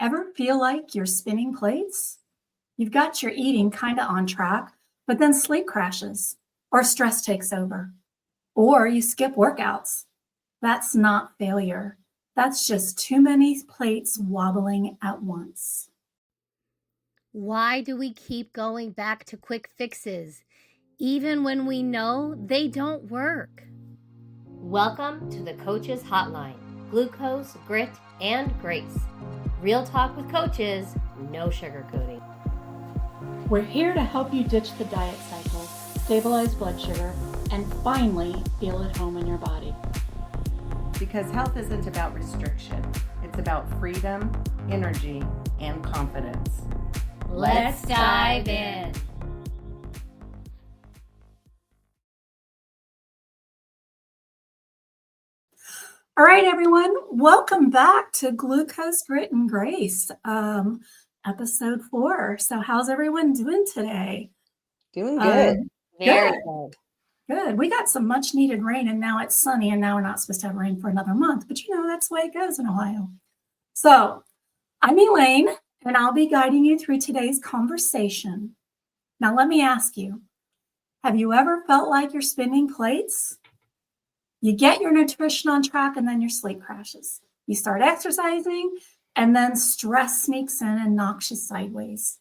Ever feel like you're spinning plates? You've got your eating kind of on track, but then sleep crashes or stress takes over, or you skip workouts. That's not failure. That's just too many plates wobbling at once. Why do we keep going back to quick fixes, even when we know they don't work? Welcome to the Coach's Hotline. Glucose, grit, and grace. Real talk with coaches, no sugarcoating. We're here to help you ditch the diet cycle, stabilize blood sugar, and finally feel at home in your body. Because health isn't about restriction. It's about freedom, energy, and confidence. Let's dive in. All right, everyone, welcome back to Glucose, Grit, and Grace, episode 4. So how's everyone doing today? Doing good. Very good. Good. We got some much needed rain and now it's sunny and now we're not supposed to have rain for another month, but that's the way it goes in Ohio. So I'm Elaine and I'll be guiding you through today's conversation. Now let me ask you, have you ever felt like you're spinning plates? You get your nutrition on track and then your sleep crashes. You start exercising and then stress sneaks in and knocks you sideways.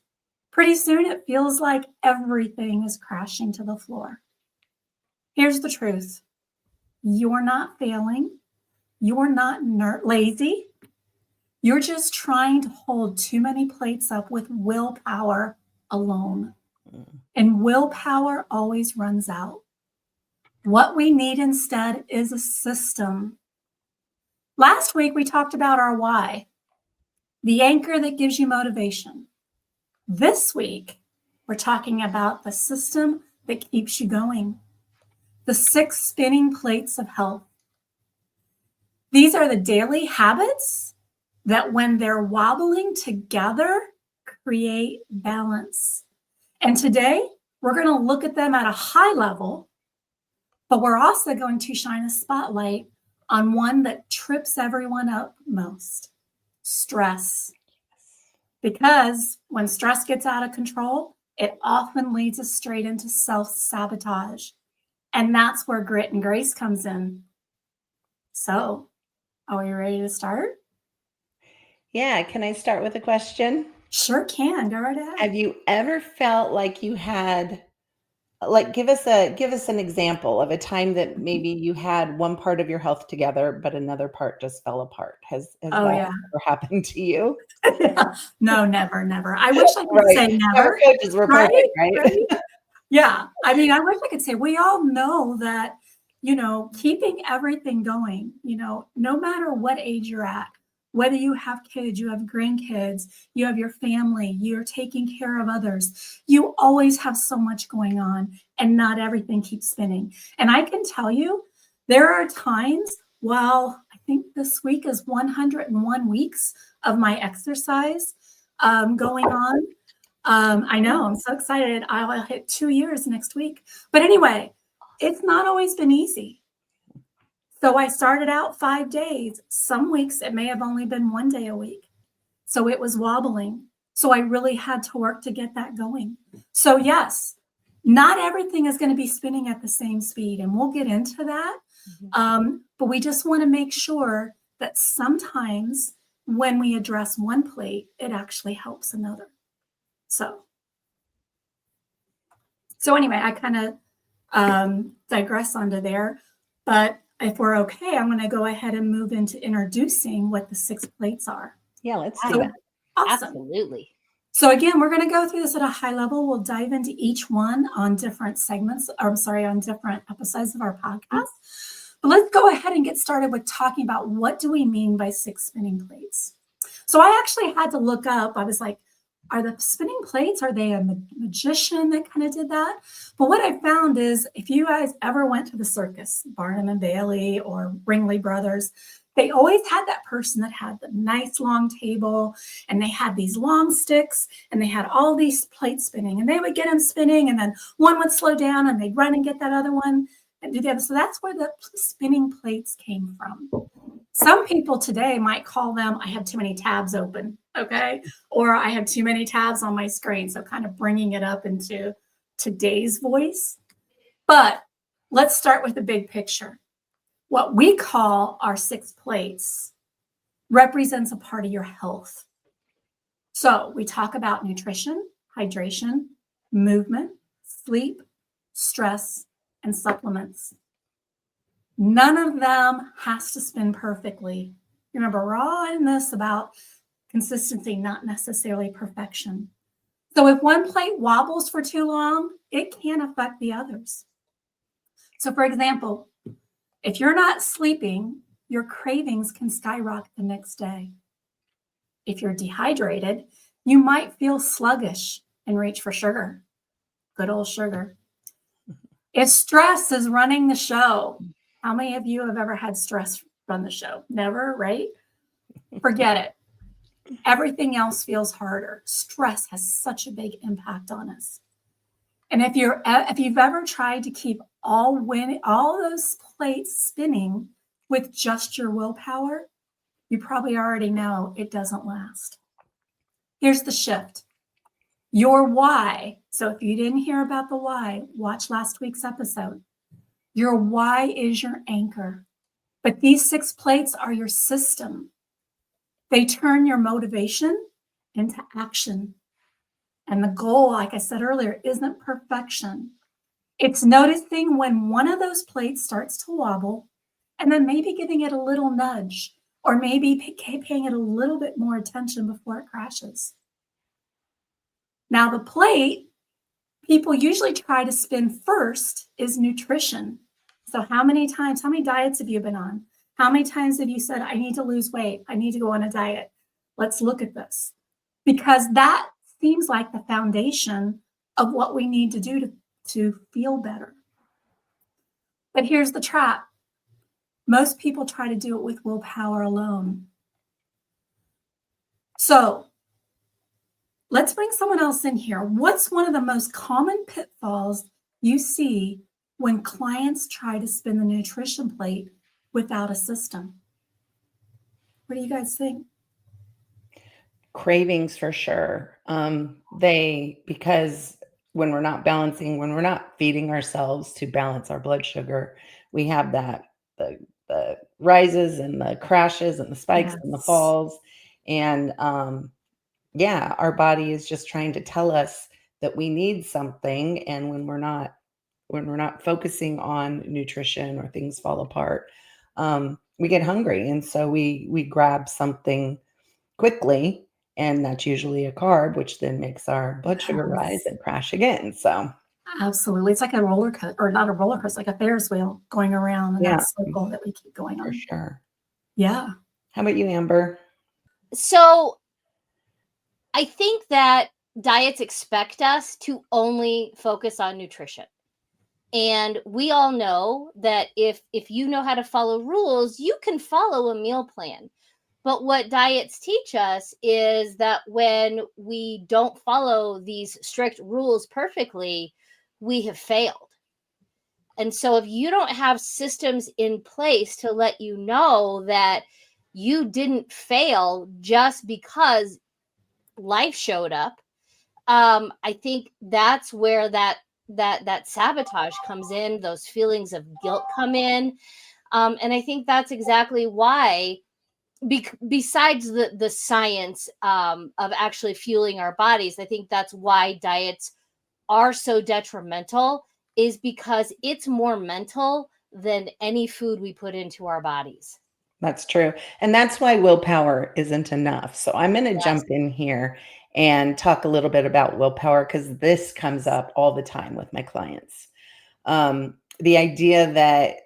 Pretty soon it feels like everything is crashing to the floor. Here's the truth. You're not failing. You're not lazy. You're just trying to hold too many plates up with willpower alone. And willpower always runs out. What we need instead is a system. Last week, we talked about our why, the anchor that gives you motivation. This week, we're talking about the system that keeps you going. The 6 spinning plates of health. These are the daily habits that when they're wobbling together, create balance. And today, we're going to look at them at a high level, but we're also going to shine a spotlight on one that trips everyone up most, stress. Because when stress gets out of control, it often leads us straight into self-sabotage. And that's where grit and grace comes in. So, are we ready to start? Yeah, can I start with a question? Sure can. Go right ahead. Have you ever felt like you had, like, give us an example of a time that maybe you had one part of your health together, but another part just fell apart? Has that ever happened to you? No, never. I wish I could say never. Our coaches were perfect, right? Yeah. I mean, I wish I could say, we all know that, keeping everything going, no matter what age you're at, whether you have kids, you have grandkids, you have your family, you're taking care of others, you always have so much going on and not everything keeps spinning. And I can tell you, there are times, I think this week is 101 weeks of my exercise going on. I know, I'm so excited. I'll hit 2 years next week. But anyway, it's not always been easy. So I started out 5 days. Some weeks it may have only been 1 day a week. So it was wobbling. So I really had to work to get that going. So yes, not everything is going to be spinning at the same speed. And we'll get into that. But we just want to make sure that sometimes when we address one plate, it actually helps another. So anyway, I kind of digress onto there, but if we're okay, I'm going to go ahead and move into introducing what the 6 plates are. Yeah, let's do it. Awesome. Absolutely. So again, we're going to go through this at a high level. We'll dive into each one on different on different episodes of our podcast. But let's go ahead and get started with talking about what do we mean by 6 spinning plates. So I actually had to look up. I was like, are the spinning plates, are they a magician that kind of did that? But what I found is if you guys ever went to the circus, Barnum and Bailey or Ringling Brothers, they always had that person that had the nice long table and they had these long sticks and they had all these plates spinning and they would get them spinning and then one would slow down and they'd run and get that other one and do the other. So that's where the spinning plates came from. Some people today might call them, I have too many tabs open. Okay. Or I have too many tabs on my screen. So kind of bringing it up into today's voice. But let's start with the big picture. What we call our 6 plates represents a part of your health. So we talk about nutrition, hydration, movement, sleep, stress, and supplements. None of them has to spin perfectly. Remember, we're all in this about consistency, not necessarily perfection. So if one plate wobbles for too long, it can affect the others. So for example, if you're not sleeping, your cravings can skyrocket the next day. If you're dehydrated, you might feel sluggish and reach for sugar. Good old sugar. If stress is running the show, how many of you have ever had stress run the show? Never, right? Forget it. Everything else feels harder. Stress has such a big impact on us. And if you've ever tried to keep all those plates spinning with just your willpower, you probably already know it doesn't last. Here's the shift. Your why. So if you didn't hear about the why, watch last week's episode. Your why is your anchor. But these 6 plates are your system. They turn your motivation into action. And the goal, like I said earlier, isn't perfection. It's noticing when one of those plates starts to wobble and then maybe giving it a little nudge or maybe paying it a little bit more attention before it crashes. Now, the plate people usually try to spin first is nutrition. So how many diets have you been on? How many times have you said, I need to lose weight? I need to go on a diet. Let's look at this. Because that seems like the foundation of what we need to do to feel better. But here's the trap. Most people try to do it with willpower alone. So let's bring someone else in here. What's one of the most common pitfalls you see when clients try to spin the nutrition plate without a system? What do you guys think? Cravings for sure. Because when we're not feeding ourselves to balance our blood sugar, we have the rises and the crashes and the spikes and the Yes. falls. And our body is just trying to tell us that we need something. And when we're not focusing on nutrition or things fall apart, we get hungry. And so we grab something quickly, and that's usually a carb, which then makes our blood sugar rise Yes. and crash again. So Absolutely. It's like a roller coaster, or not a roller coaster, like a Ferris wheel going around in yeah, that circle that we keep going for on. sure. Yeah. How about you, Amber? So I think that diets expect us to only focus on nutrition. And we all know that if you know how to follow rules, you can follow a meal plan. But what diets teach us is that when we don't follow these strict rules perfectly, we have failed. And so if you don't have systems in place to let you know that you didn't fail just because life showed up, I think that's where that sabotage comes in. Those feelings of guilt come in, and I think that's exactly why. Besides the science of actually fueling our bodies, I think that's why diets are so detrimental, is because it's more mental than any food we put into our bodies. That's true. And that's why willpower isn't enough. So I'm going to Yes. jump in here and talk a little bit about willpower, because this comes up all the time with my clients. The idea that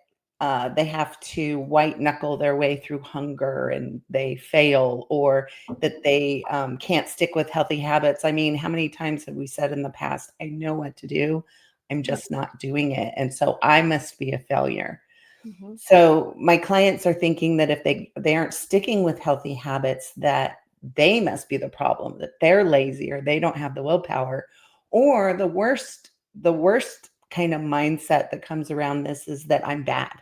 they have to white knuckle their way through hunger and they fail, or that they can't stick with healthy habits. I mean, how many times have we said in the past, I know what to do, I'm just not doing it, and so I must be a failure. Mm-hmm. So my clients are thinking that if they aren't sticking with healthy habits, that they must be the problem, that they're lazy or they don't have the willpower. Or the worst kind of mindset that comes around this is that I'm bad,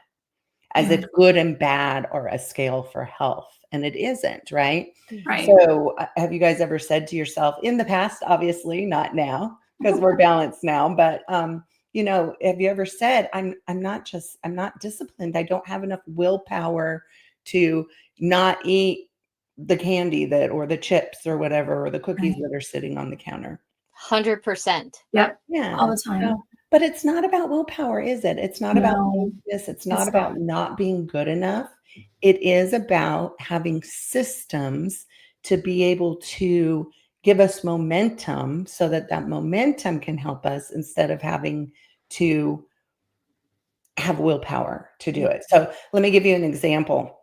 as if good and bad are a scale for health. and it isn't, right? Right. So have you guys ever said to yourself in the past, obviously not now because we're balanced now, but you know, have you ever said, I'm not disciplined. I don't have enough willpower to not eat the candy that, or the chips or whatever, or the cookies Right. that are sitting on the counter. 100%. Yep. Yeah. All the time. So, but it's not about willpower, is it? It's not about No, this. It's not it's about not being good enough. It is about having systems to be able to give us momentum so that that momentum can help us instead of having to have willpower to do it. So let me give you an example.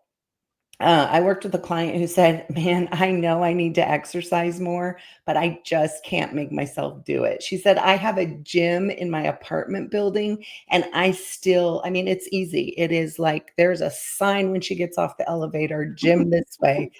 I worked with a client who said, man, I know I need to exercise more, but I just can't make myself do it. She said, I have a gym in my apartment building and I mean, it's easy. It is like, there's a sign when she gets off the elevator, gym this way,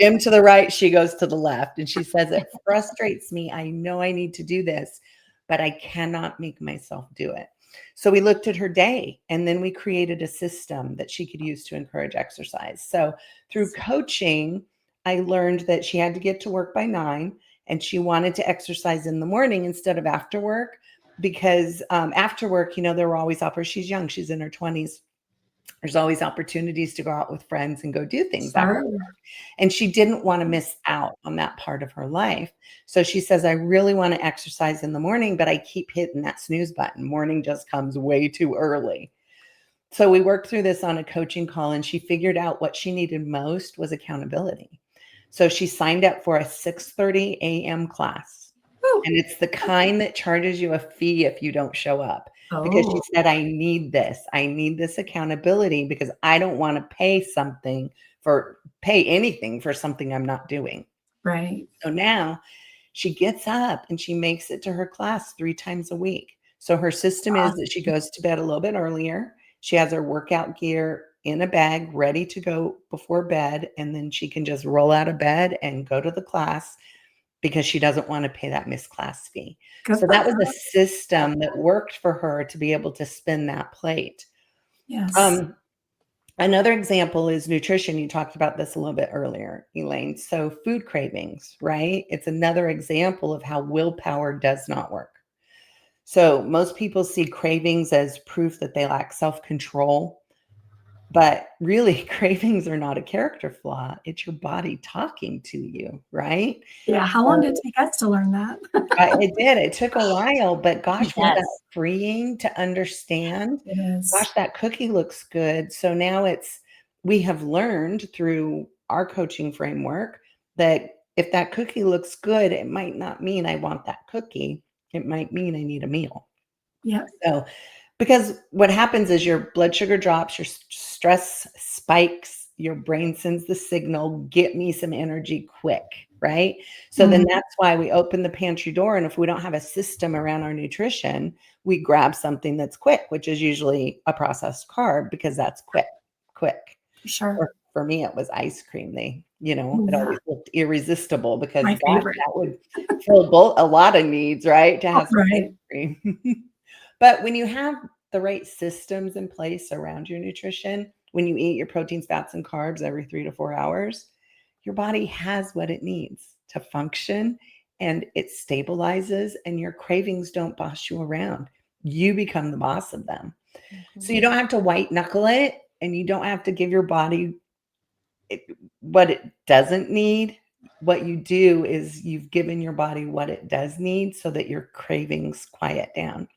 gym to the right, she goes to the left. And she says, it frustrates me. I know I need to do this, but I cannot make myself do it. So we looked at her day and then we created a system that she could use to encourage exercise. So through coaching, I learned that she had to get to work by 9 and she wanted to exercise in the morning instead of after work because after work, you know, there were always she's young, she's in her 20s. There's always opportunities to go out with friends and go do things after Sure. work. And she didn't want to miss out on that part of her life. So she says, I really want to exercise in the morning, but I keep hitting that snooze button. Morning just comes way too early. So we worked through this on a coaching call and she figured out what she needed most was accountability. So she signed up for a 6:30 a.m. class. Woo. And it's the kind that charges you a fee if you don't show up. Because she Oh, said, I need this. I need this accountability because I don't want to pay anything for something I'm not doing. right. So now she gets up and she makes it to her class 3 times a week. So her system is that she goes to bed a little bit earlier. She has her workout gear in a bag ready to go before bed. And then she can just roll out of bed and go to the class because she doesn't want to pay that missed class fee. Good So for that was her. a system that worked for her to be able to spin that plate. Yes. Another example is nutrition. You talked about this a little bit earlier, Elaine. So food cravings, right? It's another example of how willpower does not work. So most people see cravings as proof that they lack self-control. But really, cravings are not a character flaw. It's your body talking to you, right? Yeah. How long did it take us to learn that? It did. It took a while, but gosh, was that Yes. freeing to understand? It is. Gosh, that cookie looks good. So now we have learned through our coaching framework that if that cookie looks good, it might not mean I want that cookie. It might mean I need a meal. Yep. So, because what happens is your blood sugar drops, your stress spikes, your brain sends the signal, get me some energy quick, right? So then that's why we open the pantry door. And if we don't have a system around our nutrition, we grab something that's quick, which is usually a processed carb because that's quick. Sure. Or for me, it was ice cream. It Yeah. always looked irresistible because My gosh, favorite. that would fill a lot of needs, right? To have some ice Right. cream. But when you have the right systems in place around your nutrition, when you eat your proteins, fats, and carbs every 3 to 4 hours, your body has what it needs to function and it stabilizes and your cravings don't boss you around. You become the boss of them. So you don't have to white knuckle it and you don't have to give your body what it doesn't need. What you do is you've given your body what it does need so that your cravings quiet down.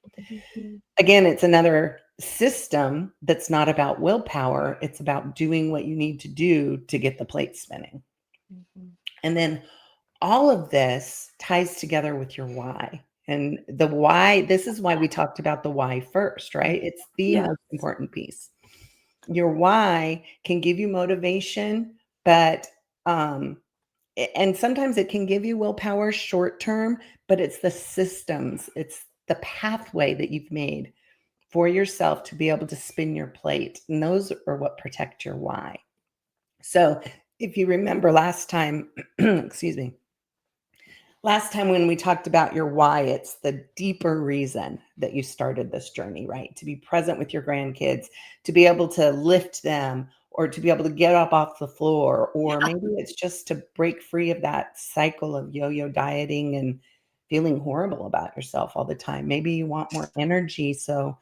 Again, it's another system that's not about willpower. It's about doing what you need to do to get the plate spinning. And then all of this ties together with your why. And the why, this is why we talked about the why first, right? It's the Yeah. most important piece. Your why can give you motivation, but and sometimes it can give you willpower short term, but it's the systems, it's the pathway that you've made for yourself to be able to spin your plate. And those are what protect your why. So if you remember last time, excuse me, last time when we talked about your why, it's the deeper reason that you started this journey, right? To be present with your grandkids, to be able to lift them or to be able to get up off the floor, or maybe it's just to break free of that cycle of yo-yo dieting and feeling horrible about yourself all the time. Maybe you want more energy. So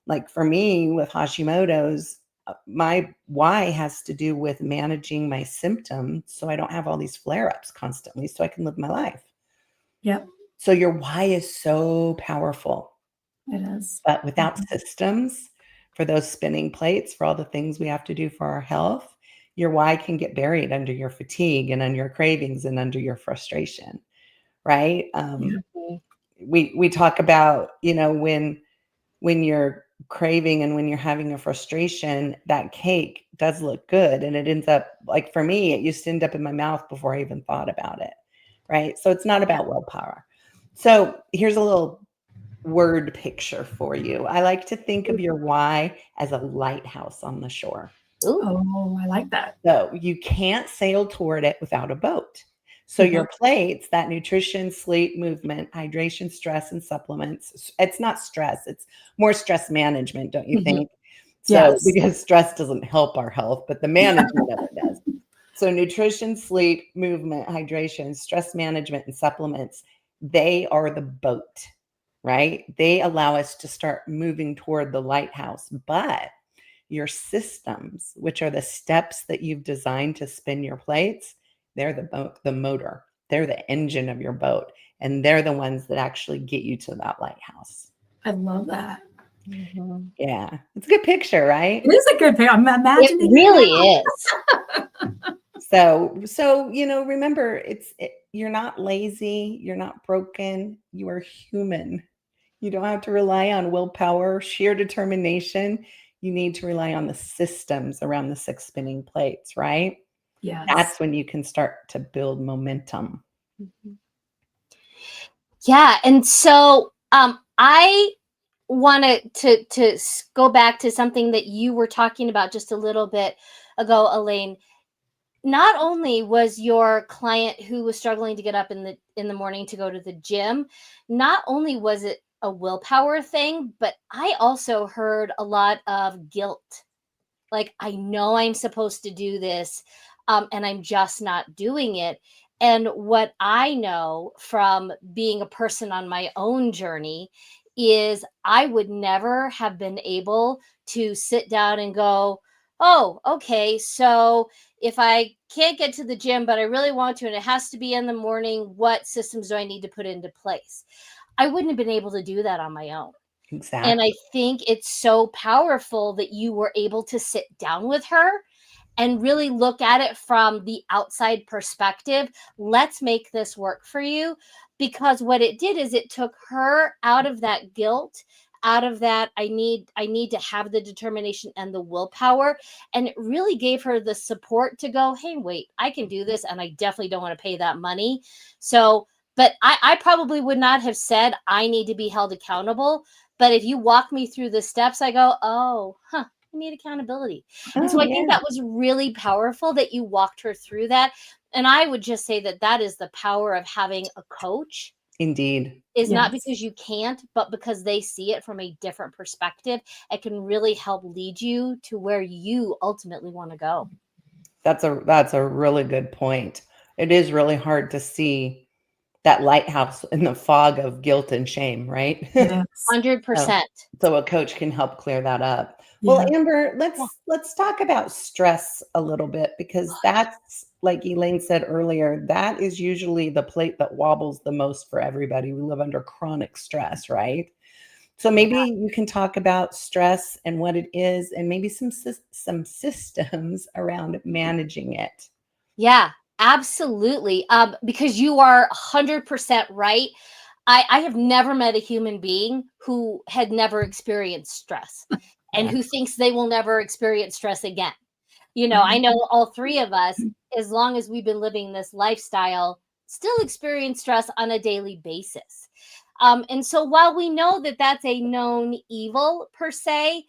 like for me with Hashimoto's, my why has to do with managing my symptoms so I don't have all these flare-ups constantly so I can live my life. Yep, So your why is so powerful. it is. But without Mhm. systems for those spinning plates, for all the things we have to do for our health, your why can get buried under your fatigue and under your cravings and under your frustration, right? Yeah. We talk about, when you're craving and when you're having a frustration, that cake does look good. And it ends up, like for me, it used to end up in my mouth before I even thought about it, right? So it's not about willpower. So here's a little word picture for you. I like to think of your why as a lighthouse on the shore. Ooh. Oh, I like that. So you can't sail toward it without a boat. So your plates, that nutrition, sleep, movement, hydration, stress, and supplements, it's not stress, it's more stress management, don't you Mhm. think? So Yes. because stress doesn't help our health, but the management of it does. So nutrition, sleep, movement, hydration, stress management, and supplements, they are the boat, right? They allow us to start moving toward the lighthouse. But your systems, which are the steps that you've designed to spin your plates, they're the boat, the motor. They're the engine of your boat. And they're the ones that actually get you to that lighthouse. I love that. Mhm. Yeah. It's a good picture, right? It is a good picture. I'm It imagining it really now. is. So remember, you're not lazy, you're not broken, you are human. You don't have to rely on willpower, sheer determination. You need to rely on the systems around the 6 spinning plates, right? Yes. That's when you can start to build momentum. Mhm. Yeah, and so I wanted to go back to something that you were talking about just a little bit ago, Elaine. Not only was your client who was struggling to get up in the morning to go to the gym, not only was it a willpower thing, but I also heard a lot of guilt. Like, I know I'm supposed to do this, and I'm just not doing it. And what I know from being a person on my own journey is I would never have been able to sit down and go, oh, okay, so if I can't get to the gym, but I really want to, and it has to be in the morning, what systems do I need to put into place? I wouldn't have been able to do that on my own. And I Exactly. think it's so powerful that you were able to sit down with her and really look at it from the outside perspective. Let's make this work for you. Because what it did is it took her out of that guilt, out of that I need to have the determination and the willpower, and it really gave her the support to go, hey, wait, I can do this, and I definitely don't want to pay that money. So but I probably would not have said I need to be held accountable. But if you walk me through the steps, I go, oh, huh, I need accountability. And Oh, so I think yeah. that was really powerful that you walked her through that. And I would just say that that is the power of having a coach, Indeed. is not Yes. because you can't, but because they see it from a different perspective. It can really help lead you to where you ultimately want to go. That's a really good point. It is really hard to see that lighthouse in the fog of guilt and shame, right? It is. 100%. So a coach can help clear that up. Well, Yeah. Amber, Yeah. let's talk about stress a little bit because that's like Elaine said earlier, that is usually the plate that wobbles the most for everybody. We live under chronic stress, right? So Yeah. maybe you can talk about stress and what it is and maybe some systems around managing it. Yeah, absolutely. Because you are 100% right. I have never met a human being who had never experienced stress and Yeah. who thinks they will never experience stress again. I Right. know all three of us, as long as we've been living this lifestyle, still experience stress on a daily basis. And so while we know that that's a known evil per se,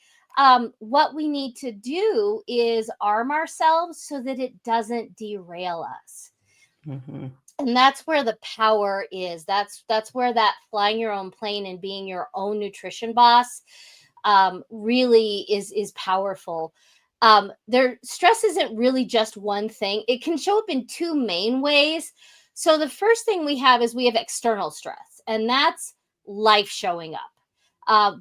what we need to do is arm ourselves so that it doesn't derail us. Mhm. And that's where the power is. That's where that flying your own plane and being your own nutrition boss really is powerful. Their stress isn't really just one thing. It can show up in two main ways. So the first thing we have external stress, and that's life showing up.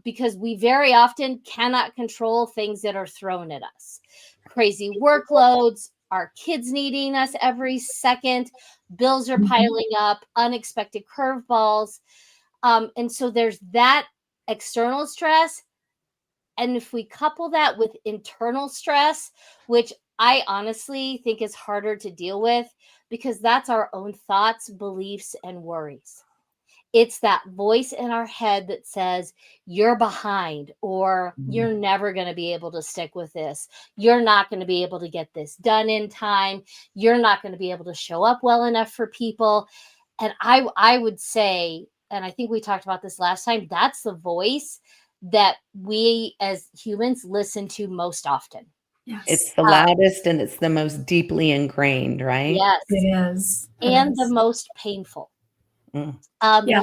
Because we very often cannot control things that are thrown at us. Crazy workloads, our kids needing us every second, bills are piling up, unexpected curveballs. And so there's that external stress. And if we couple that with internal stress, which I honestly think is harder to deal with because that's our own thoughts, beliefs, and worries. It's that voice in our head that says, you're behind, or you're never going to be able to stick with this. You're not going to be able to get this done in time. You're not going to be able to show up well enough for people. And I would say, and I think we talked about this last time, that's the voice that we as humans listen to most often. Yes. It's the loudest and it's the most deeply ingrained, right? Yes. It is. And the most painful. Yeah. Yeah,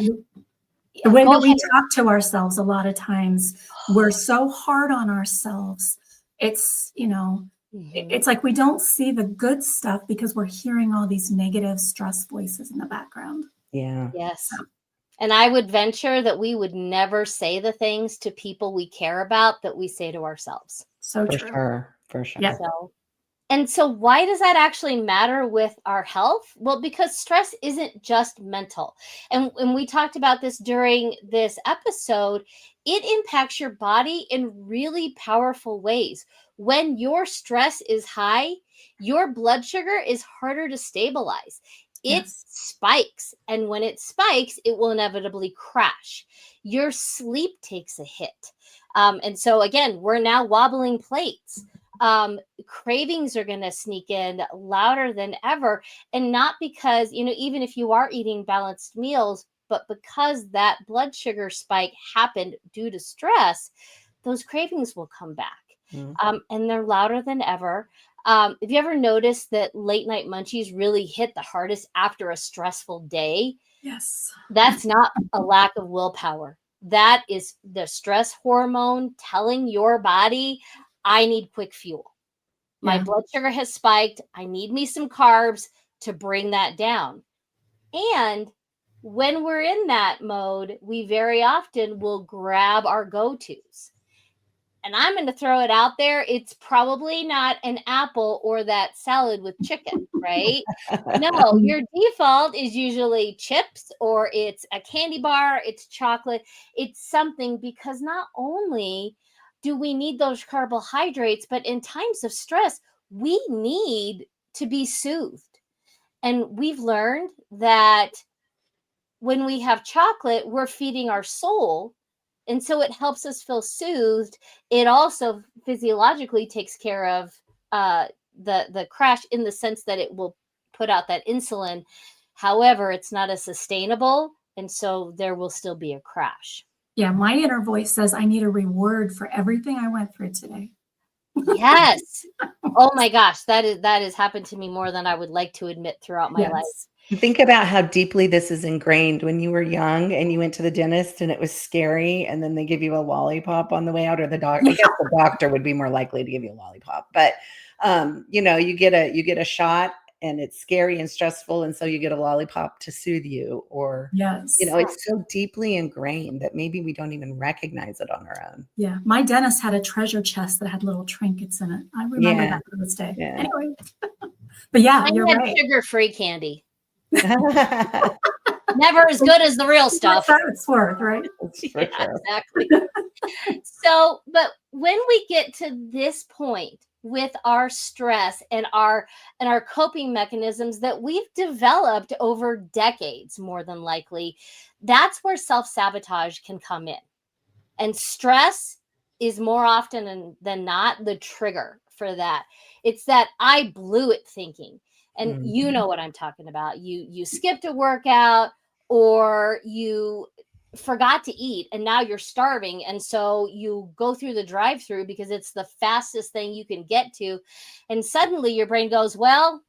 The way go that we ahead. talk to ourselves, a lot of times we're so hard on ourselves. It's, it's like we don't see the good stuff because we're hearing all these negative stress voices in the background. Yeah. Yes. And I would venture that we would never say the things to people we care about that we say to ourselves. So For true. sure. For sure. Yeah. So why does that actually matter with our health? Well, because stress isn't just mental. And we talked about this during this episode. It impacts your body in really powerful ways. When your stress is high, your blood sugar is harder to stabilize. It spikes. And when it spikes, it will inevitably crash. Your sleep takes a hit. And so again, we're now wobbling plates. Cravings are going to sneak in louder than ever. And not because, even if you are eating balanced meals, but because that blood sugar spike happened due to stress, those cravings will come back. And they're louder than ever. Have you ever noticed that late night munchies really hit the hardest after a stressful day? Yes. That's not a lack of willpower. That is the stress hormone telling your body, I need quick fuel. My blood sugar has spiked. I need me some carbs to bring that down. And when we're in that mode, we very often will grab our go-tos. And I'm going to throw it out there. It's probably not an apple or that salad with chicken, right? No, your default is usually chips, or it's a candy bar, it's chocolate, it's something, because not only do we need those carbohydrates, but in times of stress, we need to be soothed. And we've learned that when we have chocolate, we're feeding our soul. And so it helps us feel soothed. It also physiologically takes care of the crash, in the sense that it will put out that insulin. However, it's not as sustainable. And so there will still be a crash. Yeah. My inner voice says I need a reward for everything I went through today. Yes. Oh my gosh. That has happened to me more than I would like to admit throughout my life. Think about how deeply this is ingrained. When you were young and you went to the dentist and it was scary, and then they give you a lollipop on the way out, or the doctor, I guess the doctor would be more likely to give you a lollipop, but you get a shot and it's scary and stressful. And so you get a lollipop to soothe you, or, it's so deeply ingrained that maybe we don't even recognize it on our own. Yeah. My dentist had a treasure chest that had little trinkets in it. I remember that to this day. Yeah. Anyway, but yeah, you're right. Sugar-free candy. Never as good as the real stuff. That's worth, right? Yeah, exactly. So, but when we get to this point with our stress and our coping mechanisms that we've developed over decades, more than likely, that's where self-sabotage can come in. And stress is more often than not the trigger for that. It's that I blew it thinking. And you know what I'm talking about. You skipped a workout, or you forgot to eat, and now you're starving. And so you go through the drive-through because it's the fastest thing you can get to. And suddenly your brain goes, well,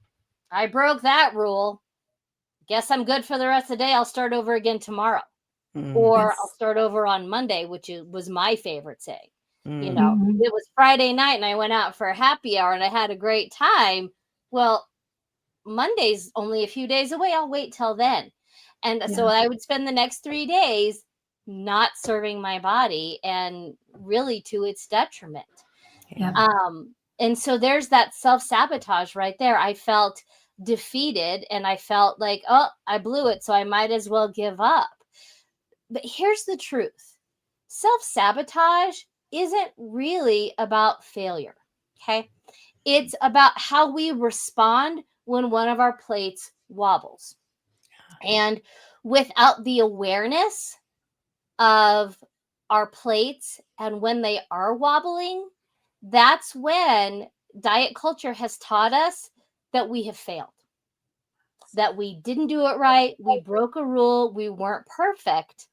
I broke that rule. Guess I'm good for the rest of the day. I'll start over again tomorrow. Or I'll start over on Monday, which was my favorite saying. You know, Mhm. it was Friday night and I went out for a happy hour and I had a great time. Well, Monday's only a few days away. I'll wait till then. And so Yeah. I would spend the next 3 days not serving my body and really to its detriment. Yeah. And so there's that self-sabotage right there. I felt defeated and I felt like, oh, I blew it, so I might as well give up. But here's the truth. Self-sabotage isn't really about failure. Okay. It's about how we respond when one of our plates wobbles. And without the awareness of our plates and when they are wobbling, that's when diet culture has taught us that we have failed, that we didn't do it right, we broke a rule, we weren't perfect.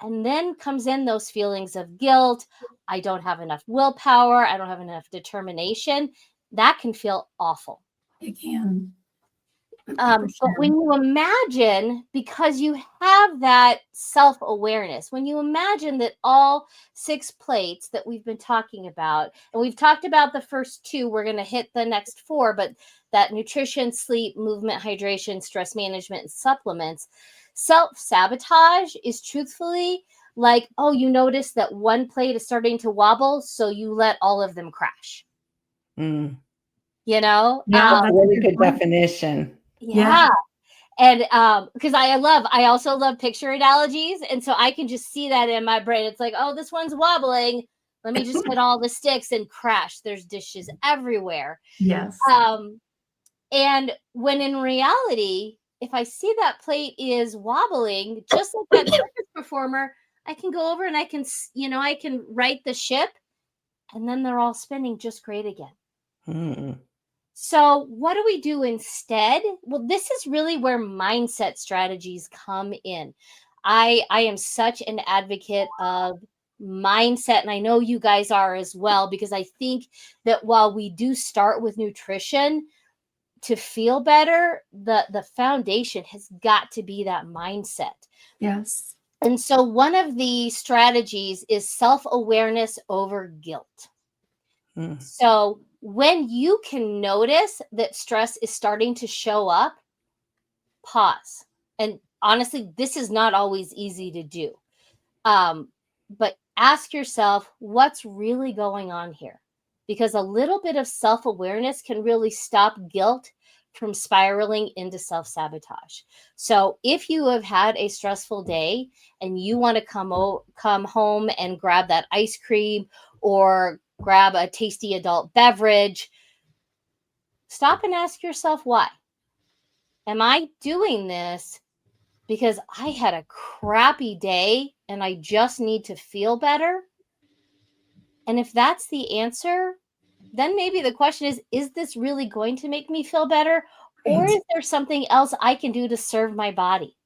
And then comes in those feelings of guilt. I don't have enough willpower, I don't have enough determination. That can feel awful. It can. For But sure. when you imagine, because you have that self awareness, when you imagine that all 6 plates that we've been talking about, and we've talked about the first 2, we're going to hit the next 4, but that nutrition, sleep, movement, hydration, stress management, and supplements, self sabotage is truthfully like, oh, you notice that one plate is starting to wobble, so you let all of them crash. Mm. You know? Yeah, That's a that's a really good good point. definition. Yeah. And because I also love picture analogies, and so I can just see that in my brain. It's like, oh, this one's wobbling, let me just hit all the sticks and crash, there's dishes everywhere. Yes. And when in reality, if I see that plate is wobbling, just like that circus performer, I can go over and I can I can right the ship, and then they're all spinning just great again. Mm. So, what do we do instead? Well, this is really where mindset strategies come in. I am such an advocate of mindset, and I know you guys are as well, because I think that while we do start with nutrition to feel better, the foundation has got to be that mindset. Yes. And so one of the strategies is self-awareness over guilt. Mm. So when you can notice that stress is starting to show up, pause. And honestly, this is not always easy to do. But ask yourself, what's really going on here? Because a little bit of self awareness can really stop guilt from spiraling into self sabotage. So if you have had a stressful day and you want to come home and grab that ice cream or grab a tasty adult beverage, stop and ask yourself why. Am I doing this because I had a crappy day and I just need to feel better? And if that's the answer, then maybe the question is this really going to make me feel better? Or Right. is there something else I can do to serve my body?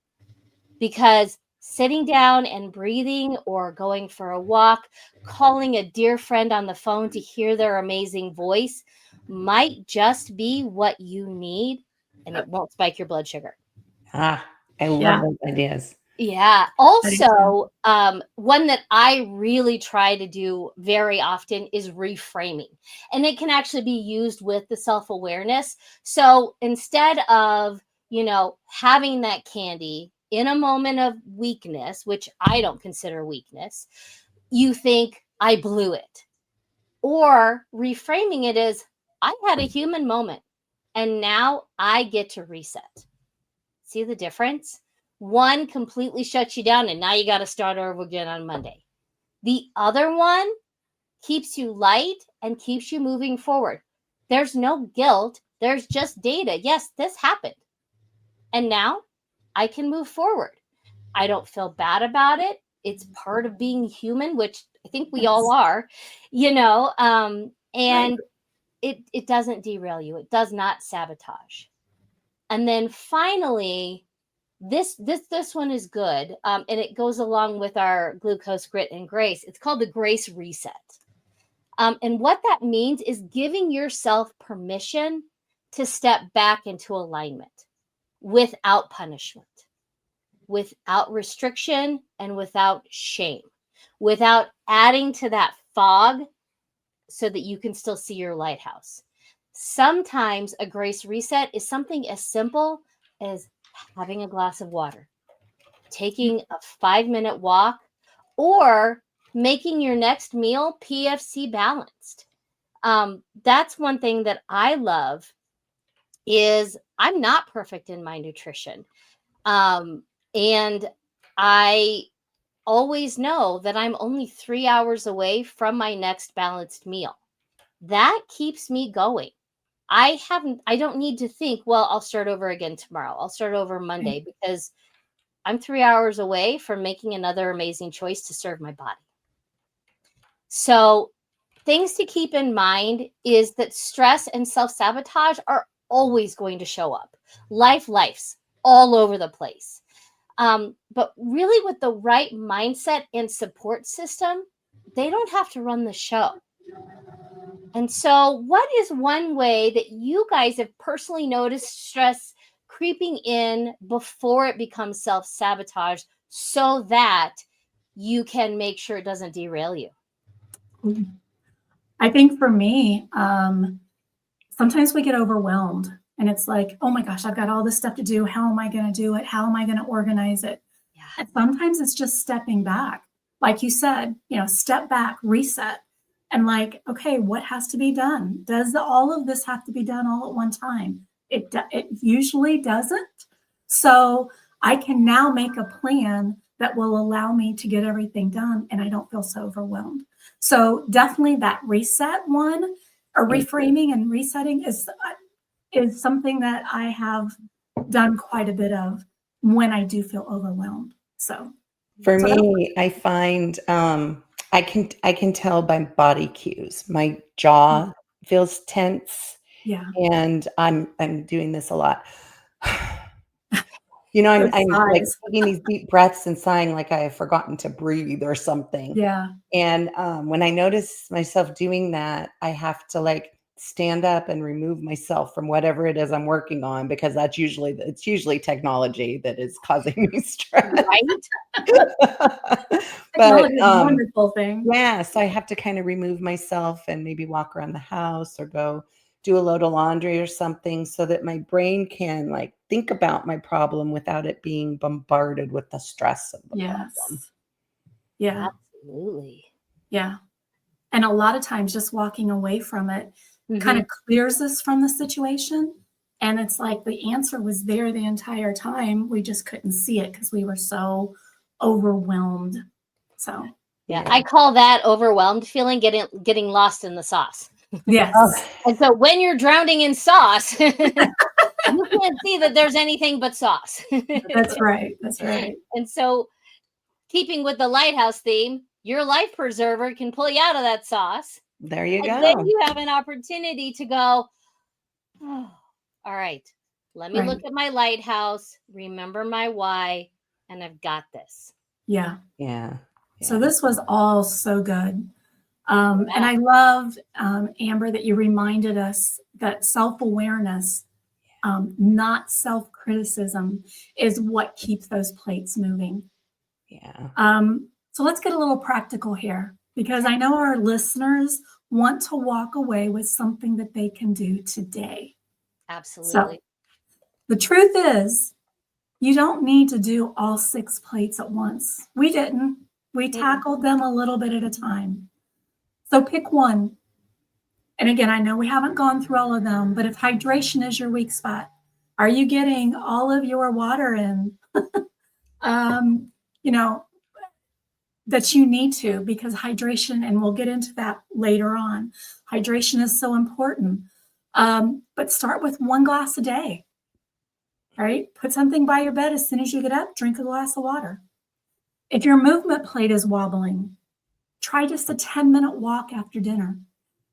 Because sitting down and breathing or going for a walk, calling a dear friend on the phone to hear their amazing voice might just be what you need, and it won't spike your blood sugar. Ah, I Yeah. love those ideas. Yeah. I do too. Also, one that I really try to do very often is reframing. And it can actually be used with the self awareness. So instead of, having that candy in a moment of weakness, which I don't consider weakness, you think, I blew it. Or reframing it as, I had a human moment and now I get to reset. See the difference? One completely shuts you down and now you got to start over again on Monday. The other one keeps you light and keeps you moving forward. There's no guilt. There's just data. Yes, this happened. And now I can move forward. I don't feel bad about it. It's part of being human, which I think we all are, and it doesn't derail you. It does not sabotage. And then finally, this one is good, and it goes along with our glucose, grit, and grace. It's called the grace reset, and what that means is giving yourself permission to step back into alignment without punishment, without restriction, and without shame, without adding to that fog so that you can still see your lighthouse. Sometimes a grace reset is something as simple as having a glass of water, taking a 5-minute walk, or making your next meal PFC balanced. That's one thing that I love is I'm not perfect in my nutrition. And I always know that I'm only 3 hours away from my next balanced meal. That keeps me going. I don't need to think, well, I'll start over again tomorrow. I'll start over Monday, because I'm 3 hours away from making another amazing choice to serve my body. So things to keep in mind is that stress and self-sabotage are always going to show up. Life's all over the place. But really, with the right mindset and support system, they don't have to run the show. And so what is one way that you guys have personally noticed stress creeping in before it becomes self-sabotage so that you can make sure it doesn't derail you? I think for me, sometimes we get overwhelmed and it's like, oh my gosh, I've got all this stuff to do. How am I going to do it? How am I going to organize it? Yeah. And sometimes it's just stepping back. Like you said, step back, reset, and like, okay, what has to be done? Does all of this have to be done all at one time? It usually doesn't. So I can now make a plan that will allow me to get everything done and I don't feel so overwhelmed. So definitely that reset one, or reframing and resetting is something that I have done quite a bit of when I do feel overwhelmed. So for me, I find I can tell by body cues. My jaw feels tense. Yeah. And I'm doing this a lot. I'm like taking these deep breaths and sighing like I have forgotten to breathe or something. Yeah. And when I notice myself doing that, I have to like stand up and remove myself from whatever it is I'm working on, because it's usually technology that is causing me stress. Right? Technology is a wonderful thing. Yes, I have to kind of remove myself and maybe walk around the house or go do a load of laundry or something, so that my brain can like think about my problem without it being bombarded with the stress of the problem. Yeah. Absolutely. Yeah. And a lot of times just walking away from it kind of clears us from the situation. And it's like the answer was there the entire time. We just couldn't see it because we were so overwhelmed. So yeah, I call that overwhelmed feeling getting lost in the sauce. Yes. And so when you're drowning in sauce, you can't see that there's anything but sauce. That's right. That's right. And so, keeping with the lighthouse theme, your life preserver can pull you out of that sauce. There you go. And then you have an opportunity to go, oh, all right, let me look at my lighthouse, remember my why, and I've got this. Yeah. Yeah. So this was all so good. And I loved, Amber, that you reminded us that self-awareness, not self-criticism, is what keeps those plates moving. Yeah. So let's get a little practical here, because I know our listeners want to walk away with something that they can do today. Absolutely. So the truth is, you don't need to do all 6 plates at once. We didn't. We tackled them a little bit at a time. So pick one. And again, I know we haven't gone through all of them, but if hydration is your weak spot, are you getting all of your water in? That you need to, because hydration, and we'll get into that later on, hydration is so important. But start with 1 glass a day, right? Put something by your bed as soon as you get up, drink a glass of water. If your movement plate is wobbling, try just a 10-minute walk after dinner.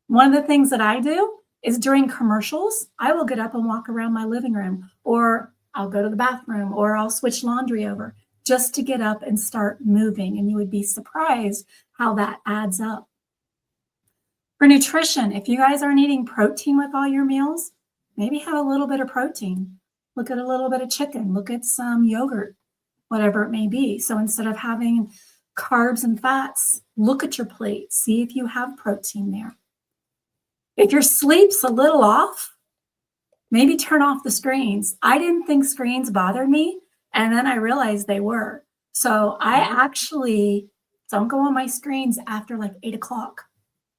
One of the things that I do is during commercials, I will get up and walk around my living room, or I'll go to the bathroom, or I'll switch laundry over just to get up and start moving. And you would be surprised how that adds up. For nutrition, if you guys aren't eating protein with all your meals, maybe have a little bit of protein. Look at a little bit of chicken, look at some yogurt, whatever it may be. So instead of having carbs and fats, look at your plate, see if you have protein there. If your sleep's a little off, maybe turn off the screens. I didn't think screens bothered me, and then I realized they were. So I actually don't go on my screens after like 8 o'clock.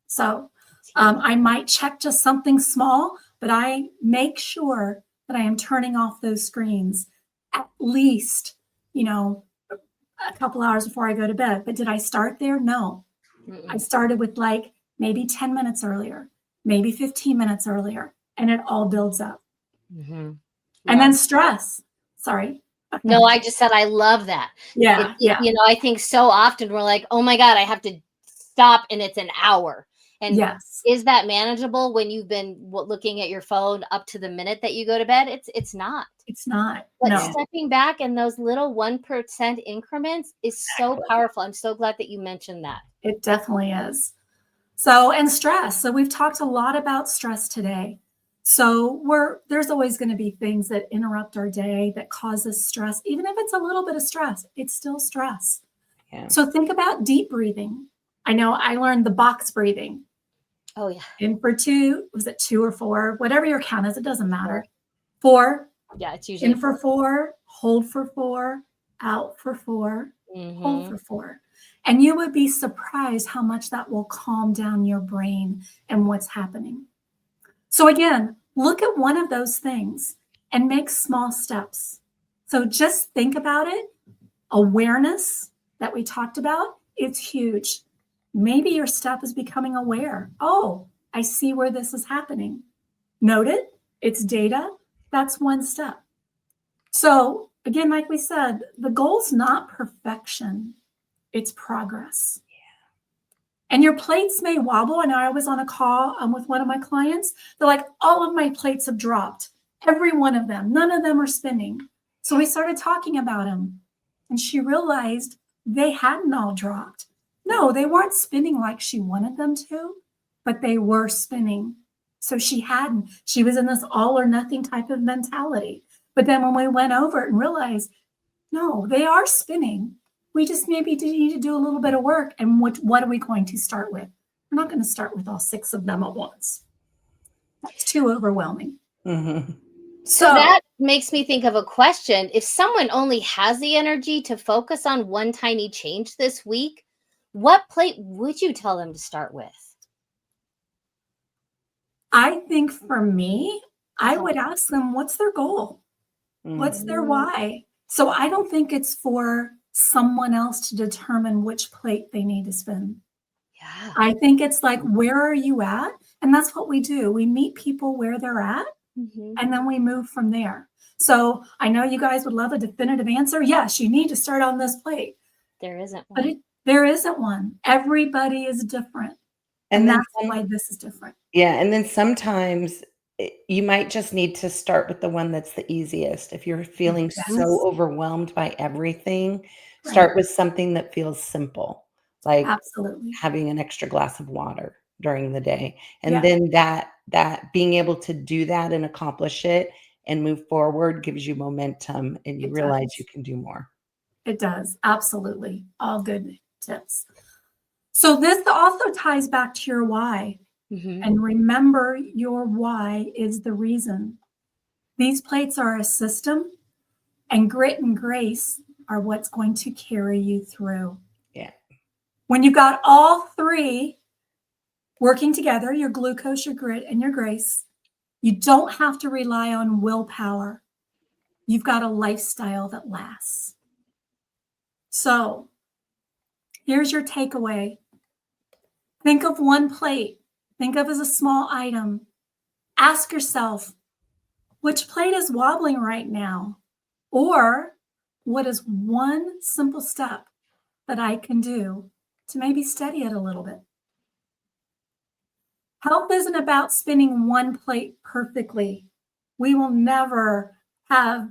So I might check just something small, but I make sure that I am turning off those screens at least, a couple hours before I go to bed. But did I start there? No. I started with like maybe 10 minutes earlier, maybe 15 minutes earlier, and it all builds up. Mm-hmm. And then stress. Sorry. No, I just said I love that. Yeah. I think so often we're like, oh my God, I have to stop, and it's an hour. And yes. Is that manageable when you've been looking at your phone up to the minute that you go to bed? It's not. It's not. But no. stepping back in those little 1% increments is so powerful. I'm so glad that you mentioned that. It definitely is. So, and stress. So we've talked a lot about stress today. So there's always going to be things that interrupt our day that cause us stress. Even if it's a little bit of stress, it's still stress. Yeah. So think about deep breathing. I know I learned the box breathing. Oh, yeah. In for 2, was it 2 or 4? Whatever your count is, it doesn't matter. 4. Yeah, it's usually in for 4, hold for 4, out for 4, hold for 4. And you would be surprised how much that will calm down your brain and what's happening. So again, look at one of those things and make small steps. So just think about it. Awareness that we talked about, it's huge. Maybe your step is becoming aware. Oh, I see where this is happening. Note it. It's data. That's one step. So again, like we said, the goal's not perfection. It's progress. And your plates may wobble. And I was on a call with one of my clients. They're like, all of my plates have dropped. Every one of them. None of them are spinning. So we started talking about them. And she realized they hadn't all dropped. No, they weren't spinning like she wanted them to, but they were spinning. So she hadn't. She was in this all or nothing type of mentality. But then when we went over it and realized, no, they are spinning. We just maybe need to do a little bit of work. And what are we going to start with? We're not going to start with all 6 of them at once. That's too overwhelming. Mm-hmm. So that makes me think of a question. If someone only has the energy to focus on one tiny change this week, what plate would you tell them to start with? I think for me, I would ask them, what's their goal? What's their why? So I don't think it's for someone else to determine which plate they need to spin. Yeah. I think it's like, where are you at? And that's what we do. We meet people where they're at, and then we move from there. So I know you guys would love a definitive answer. Yes, you need to start on this plate. There isn't one. But there isn't one. Everybody is different. And that's why this is different. Yeah. And then sometimes you might just need to start with the one that's the easiest. If you're feeling so overwhelmed by everything, start with something that feels simple, like having an extra glass of water during the day. And then that being able to do that and accomplish it and move forward gives you momentum, and you realize you can do more. It does. Absolutely. All good tips. So this also ties back to your why. And remember, your why is the reason. These plates are a system, and grit and grace are what's going to carry you through. Yeah. When you got all 3 working together, your glucose, your grit, and your grace, you don't have to rely on willpower. You've got a lifestyle that lasts. So here's your takeaway. Think of one plate. Think of as a small item. Ask yourself, which plate is wobbling right now? Or what is one simple step that I can do to maybe steady it a little bit? Health isn't about spinning one plate perfectly. We will never have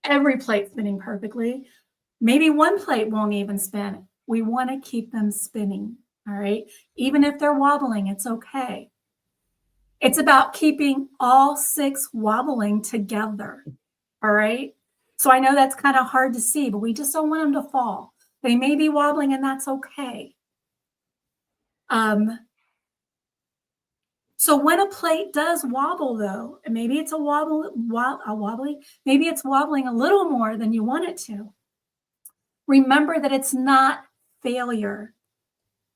every plate spinning perfectly. Maybe one plate won't even spin. We want to keep them spinning. All right. Even if they're wobbling, it's okay. It's about keeping all 6 wobbling together. All right. So I know that's kind of hard to see, but we just don't want them to fall. They may be wobbling, and that's okay. So when a plate does wobble, though, and maybe it's maybe it's wobbling a little more than you want it to. Remember that it's not failure.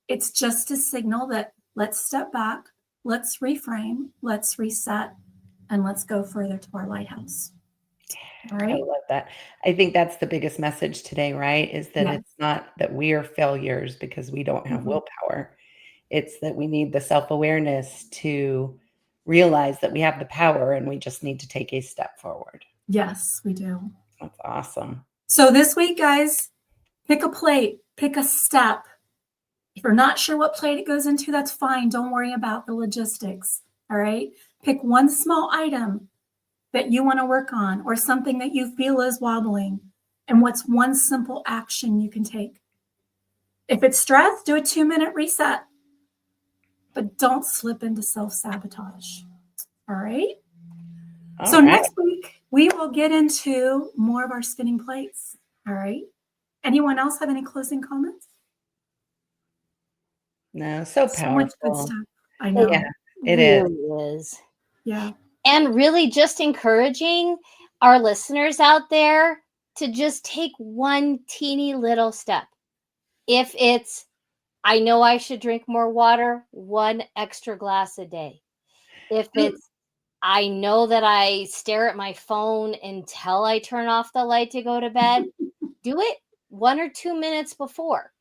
It's just a signal that let's step back, let's reframe, let's reset, and let's go further to our lighthouse. All I right. love that. I think that's the biggest message today, right? Is that Yes. it's not that we are failures because we don't have willpower. It's that we need the self-awareness to realize that we have the power and we just need to take a step forward. Yes, we do. That's awesome. So this week, guys, pick a plate, pick a step. If you're not sure what plate it goes into, that's fine. Don't worry about the logistics. All right. Pick one small item that you want to work on or something that you feel is wobbling. And what's one simple action you can take? If it's stress, do a 2-minute reset. But don't slip into self-sabotage. All right. So next week, we will get into more of our spinning plates. All right. Anyone else have any closing comments? No, so So much good powerful. stuff. I know. Yeah, it really is. Yeah. And really just encouraging our listeners out there to just take one teeny little step. If it's, I know I should drink more water, 1 extra glass a day. If it's, I know that I stare at my phone until I turn off the light to go to bed, do it 1 or 2 minutes before.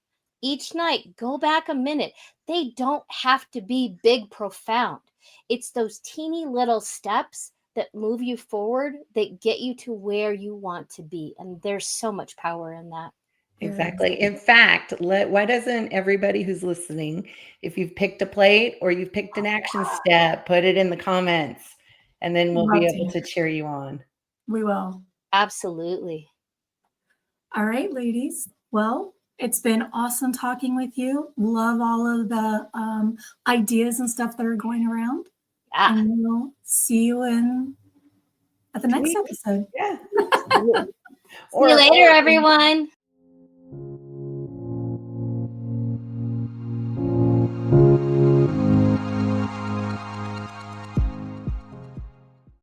Each night, go back a minute. They don't have to be big, profound. It's those teeny little steps that move you forward, that get you to where you want to be. And there's so much power in that. Exactly. In fact, why doesn't everybody who's listening, if you've picked a plate or you've picked an action step, put it in the comments, and then we'll be able to cheer you on. We will. Absolutely. All right, ladies. Well, it's been awesome talking with you. Love all of the ideas and stuff that are going around. Yeah. And we'll see you at the next episode. Yeah. See you later, everyone.